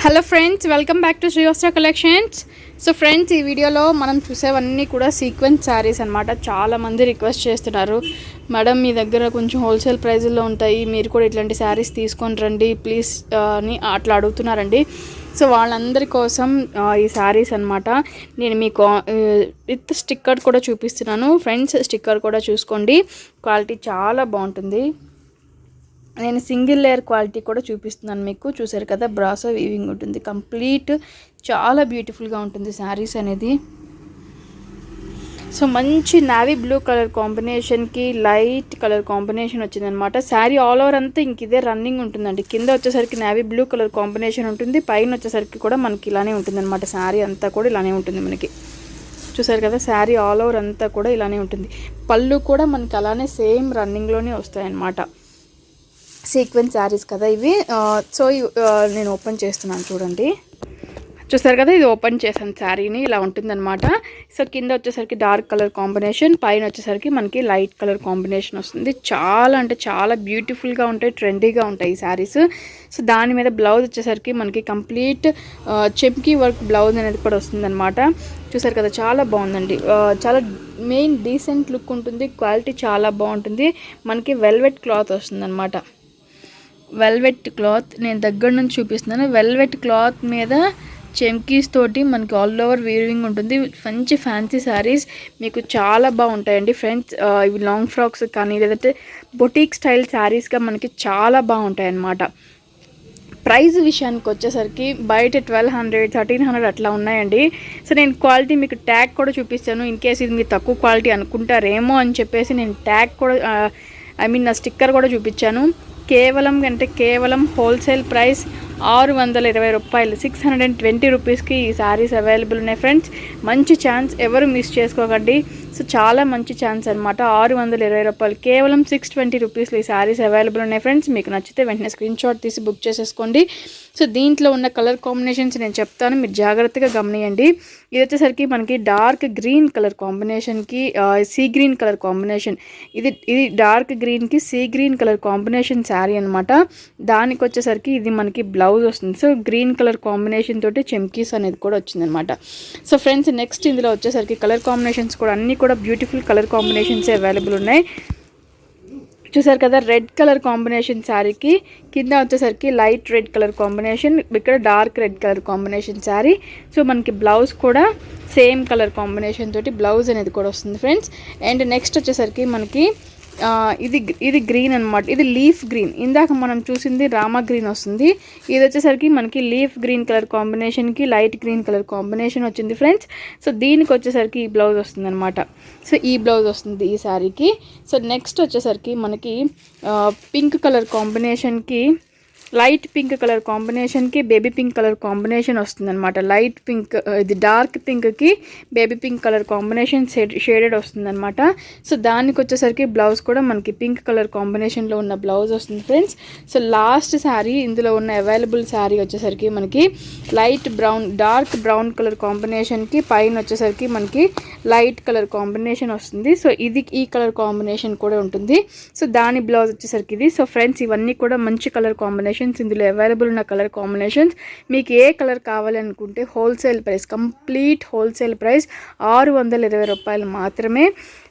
Hello friends, welcome back to Srivastra collections. So friends, ఈ వీడియోలో మనం చూసేవన్నీ కూడా సీక్వెన్స్ శారీస్ అనమాట. చాలామంది రిక్వెస్ట్ చేస్తున్నారు, మేడం మీ దగ్గర కొంచెం హోల్సేల్ ప్రైజుల్లో ఉంటాయి, మీరు కూడా ఇట్లాంటి శారీస్ తీసుకొని రండి ప్లీజ్ అని అట్లా అడుగుతున్నారండి. సో వాళ్ళందరి కోసం ఈ శారీస్ అనమాట. నేను మీకు విత్ స్టిక్కర్ కూడా చూపిస్తున్నాను ఫ్రెండ్స్. స్టిక్కర్ కూడా చూసుకోండి, క్వాలిటీ చాలా బాగుంటుంది. నేను సింగిల్ లేయర్ క్వాలిటీ కూడా చూపిస్తున్నాను మీకు. చూసారు కదా, బ్రాసో వీవింగ్ ఉంటుంది కంప్లీట్. చాలా బ్యూటిఫుల్గా ఉంటుంది శారీస్ అనేది. సో మంచి నావీ బ్లూ కలర్ కాంబినేషన్కి లైట్ కలర్ కాంబినేషన్ వచ్చిందనమాట. శారీ ఆల్ ఓవర్ అంతా ఇంక ఇదే రన్నింగ్ ఉంటుందండి. కింద వచ్చేసరికి నావీ బ్లూ కలర్ కాంబినేషన్ ఉంటుంది, పైన వచ్చేసరికి కూడా మనకి ఇలానే ఉంటుందన్నమాట. శారీ అంతా కూడా ఇలానే ఉంటుంది మనకి. చూసారు కదా, శారీ ఆల్ ఓవర్ అంతా కూడా ఇలానే ఉంటుంది. పళ్ళు కూడా మనకి అలానే సేమ్ రన్నింగ్లోనే వస్తాయన్నమాట. సీక్వెన్స్ శారీస్ కదా ఇవి. సో నేను ఓపెన్ చేస్తున్నాను చూడండి. చూస్తారు కదా, ఇది ఓపెన్ చేశాను శారీని. ఇలా ఉంటుందన్నమాట. సో కింద వచ్చేసరికి డార్క్ కలర్ కాంబినేషన్, పైన వచ్చేసరికి మనకి లైట్ కలర్ కాంబినేషన్ వస్తుంది. చాలా అంటే చాలా బ్యూటిఫుల్గా ఉంటాయి, ట్రెండీగా ఉంటాయి ఈ శారీస్. సో దాని మీద బ్లౌజ్ వచ్చేసరికి మనకి కంప్లీట్ చెమ్కీ వర్క్ బ్లౌజ్ అనేది కూడా వస్తుందన్నమాట. చూసారు కదా, చాలా బాగుందండి. చాలా మెయిన్ డీసెంట్ లుక్ ఉంటుంది, క్వాలిటీ చాలా బాగుంటుంది. మనకి వెల్వెట్ క్లాత్ వస్తుందన్నమాట. వెల్వెట్ క్లాత్ నేను దగ్గర నుంచి చూపిస్తున్నాను. వెల్వెట్ క్లాత్ మీద చెమ్కీస్ తోటి మనకి ఆల్ ఓవర్ వీవింగ్ ఉంటుంది. మంచి ఫ్యాన్సీ శారీస్ మీకు చాలా బాగుంటాయండి ఫ్రెండ్స్. ఇవి లాంగ్ ఫ్రాక్స్ కానీ లేదంటే బొటీక్ స్టైల్ శారీస్గా మనకి చాలా బాగుంటాయి అన్నమాట. ప్రైస్ విషయానికి వచ్చేసరికి బయట 1200, 1300 అట్లా ఉన్నాయండి. సో నేను క్వాలిటీ మీకు ట్యాగ్ కూడా చూపిస్తాను. ఇన్ కేస్ ఇది మీరు తక్కువ క్వాలిటీ అనుకుంటారేమో అని చెప్పేసి నేను ట్యాగ్ కూడా నా స్టిక్కర్ కూడా చూపించాను. కేవలం హోల్సేల్ ప్రైస్ 620 రూపాయలు, 620 రూపీస్కి ఈ శారీస్ అవైలబుల్ ఉన్నాయి ఫ్రెండ్స్. మంచి ఛాన్స్, ఎవరు మిస్ చేసుకోకండి. సో చాలా మంచి ఛాన్స్ అనమాట. 620 రూపాయలు, కేవలం 620 రూపీస్లో ఈ శారీస్ అవైలబుల్ ఉన్నాయి ఫ్రెండ్స్. మీకు నచ్చితే వెంటనే స్క్రీన్ షాట్ తీసి బుక్ చేసేసుకోండి. సో దీంట్లో ఉన్న కలర్ కాంబినేషన్స్ నేను చెప్తాను, మీరు జాగ్రత్తగా గమనియండి. ఇది వచ్చేసరికి మనకి డార్క్ గ్రీన్ కలర్ కాంబినేషన్కి సీ గ్రీన్ కలర్ కాంబినేషన్. ఇది డార్క్ గ్రీన్కి sea green colour combination sari అనమాట. దానికి వచ్చేసరికి ఇది మనకి బ్లౌజ్ వస్తుంది. సో గ్రీన్ కలర్ కాంబినేషన్ తోటి చెమ్కీస్ అనేది కూడా వచ్చిందనమాట. సో ఫ్రెండ్స్, నెక్స్ట్ ఇందులో వచ్చేసరికి కలర్ కాంబినేషన్స్ కూడా అన్నీ కూడా బ్యూటిఫుల్ కలర్ కాంబినేషన్స్ అవైలబుల్ ఉన్నాయి. చూసారు కదా, రెడ్ కలర్ కాంబినేషన్ శారీకి కింద వచ్చేసరికి లైట్ రెడ్ కలర్ కాంబినేషన్, ఇక్కడ dark red colour combination sari. So మనకి బ్లౌజ్ కూడా సేమ్ కలర్ కాంబినేషన్ తోటి బ్లౌజ్ అనేది కూడా వస్తుంది ఫ్రెండ్స్. అండ్ నెక్స్ట్ వచ్చేసరికి మనకి ఇది గ్రీన్ అనమాట. ఇది లీఫ్ గ్రీన్. ఇందాక మనం చూసింది రామా గ్రీన్ వస్తుంది. ఇది వచ్చేసరికి మనకి లీఫ్ గ్రీన్ కలర్ కాంబినేషన్కి లైట్ గ్రీన్ కలర్ కాంబినేషన్ వచ్చింది ఫ్రెండ్స్. సో దీనికి వచ్చేసరికి ఈ బ్లౌజ్ వస్తుంది అనమాట. సో ఈ బ్లౌజ్ వస్తుంది ఈ శారీకి. సో నెక్స్ట్ వచ్చేసరికి మనకి పింక్ కలర్ కాంబినేషన్కి లైట్ పింక్ కలర్ కాంబినేషన్కి బేబీ పింక్ కలర్ కాంబినేషన్ వస్తుందన్నమాట. లైట్ పింక్, ఇది డార్క్ పింక్కి baby pink colour combination shaded వస్తుందన్నమాట. సో దానికి వచ్చేసరికి బ్లౌజ్ కూడా మనకి పింక్ కలర్ కాంబినేషన్లో ఉన్న బ్లౌజ్ వస్తుంది ఫ్రెండ్స్. సో లాస్ట్ శారీ ఇందులో ఉన్న అవైలబుల్ శారీ వచ్చేసరికి మనకి light brown, dark brown colour కాంబినేషన్కి పైన వచ్చేసరికి మనకి లైట్ కలర్ కాంబినేషన్ వస్తుంది. సో ఇది ఈ కలర్ కాంబినేషన్ కూడా ఉంటుంది. సో దాని బ్లౌజ్ వచ్చేసరికి ఇది. సో ఫ్రెండ్స్, ఇవన్నీ కూడా మంచి కలర్ కాంబినేషన్. ఇందులో అవైలబుల్ ఉన్న కలర్ కాంబినేషన్స్. మీకు ఏ కలర్ కావాలనుకుంటే wholesale price, complete wholesale price 620 రూపాయలు మాత్రమే.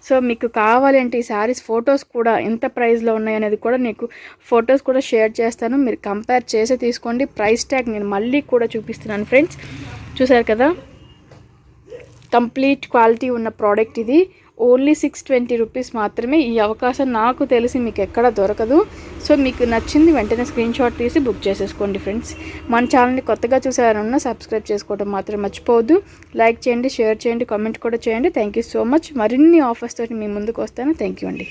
సో మీకు కావాలంటే ఈ శారీస్ ఫొటోస్ కూడా ఎంత ప్రైస్లో ఉన్నాయనేది కూడా నీకు ఫొటోస్ కూడా షేర్ చేస్తాను, మీరు కంపేర్ చేసి తీసుకోండి. ప్రైస్ ట్యాగ్ నేను మళ్ళీ కూడా చూపిస్తున్నాను ఫ్రెండ్స్. చూసారు కదా, కంప్లీట్ క్వాలిటీ ఉన్న ప్రోడక్ట్ ఇది. ఓన్లీ 620 రూపీస్ మాత్రమే. ఈ అవకాశం నాకు తెలిసి మీకు ఎక్కడ దొరకదు. సో మీకు నచ్చింది వెంటనే స్క్రీన్ షాట్ తీసి బుక్ చేసేసుకోండి ఫ్రెండ్స్. మన ఛానల్ని కొత్తగా చూసారన్నా సబ్స్క్రైబ్ చేసుకోవడం మాత్రం మర్చిపోవద్దు. లైక్ చేయండి, షేర్ చేయండి, కామెంట్ కూడా చేయండి. Thank you so much. మరిన్ని ఆఫర్స్ తోటి మీ ముందుకు వస్తాను. థ్యాంక్ యూ అండి.